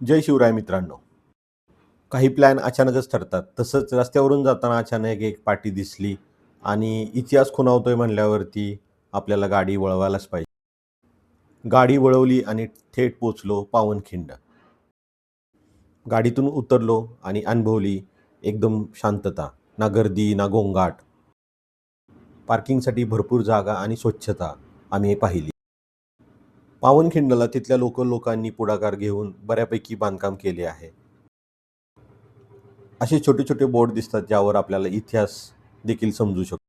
जय शिवराय मित्रांनो. काही प्लॅन अचानकच ठरतात. तसंच रस्त्यावरून जाताना अचानक एक पाटी दिसली आणि इतिहास खुणावतोय म्हणल्यावरती आपल्याला गाडी वळवायलाच पाहिजे. गाडी वळवली आणि थेट पोचलो पावनखिंड. गाडीतून उतरलो आणि अनुभवली एकदम शांतता. ना गर्दी, ना गोंगाट. पार्किंगसाठी भरपूर जागा आणि स्वच्छता आम्ही पाहिली. पावनखिंडला तिथल्या लोकांनी पुढाकार घेऊन बऱ्यापैकी बांधकाम केले आहे. असे छोटे छोटे बोर्ड दिसतात ज्यावर आपल्याला इतिहास देखील समजू शकतो.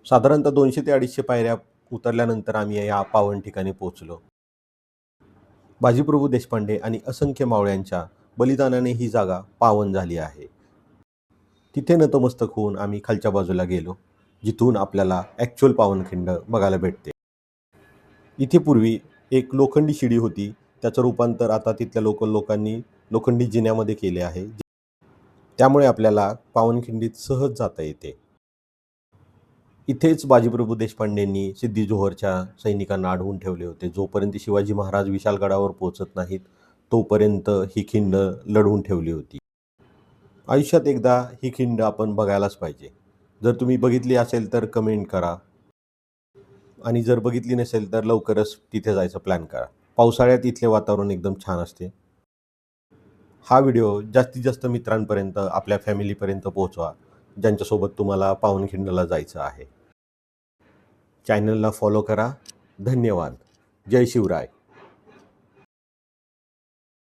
साधारणतः 200 ते 250 पायऱ्या उतरल्यानंतर आम्ही या पावन ठिकाणी पोहोचलो. बाजीप्रभू देशपांडे आणि असंख्य मावळ्यांच्या बलिदानाने ही जागा पावन झाली आहे. तिथे नतमस्तक होऊन आम्ही खालच्या बाजूला गेलो, जिथून आपल्याला ॲक्च्युअल पावनखिंड बघायला भेटते. इथे पूर्वी एक लोखंडी शिडी होती. त्याचं रूपांतर आता तिथल्या लोकांनी लोखंडी जिन्यामध्ये केले आहे. त्यामुळे आपल्याला पावनखिंडीत सहज जाता येते. इथेच बाजीप्रभू देशपांडेंनी सिद्दी जोहरच्या सैनिकांना अडवून ठेवले होते. जोपर्यंत शिवाजी महाराज विशाळगडावर पोहोचत नाहीत तोपर्यंत ही खिंड लढवून ठेवली होती. आयुष्यात एकदा ही खिंड आपण बघायलाच पाहिजे. जर तुम्ही बघितली असेल तर कमेंट करा आणि जर बघितली नसेल तर लवकरच तिथे जायचा प्लॅन करा. पावसाळ्यात इथले वातावरण एकदम छान असते. हा व्हिडिओ जास्तीत जास्त मित्रांपर्यंत, आपल्या फॅमिलीपर्यंत पोहोचवा ज्यांच्यासोबत तुम्हाला पावनखिंडला जायचं आहे. चॅनलला फॉलो करा. धन्यवाद. जय शिवराय.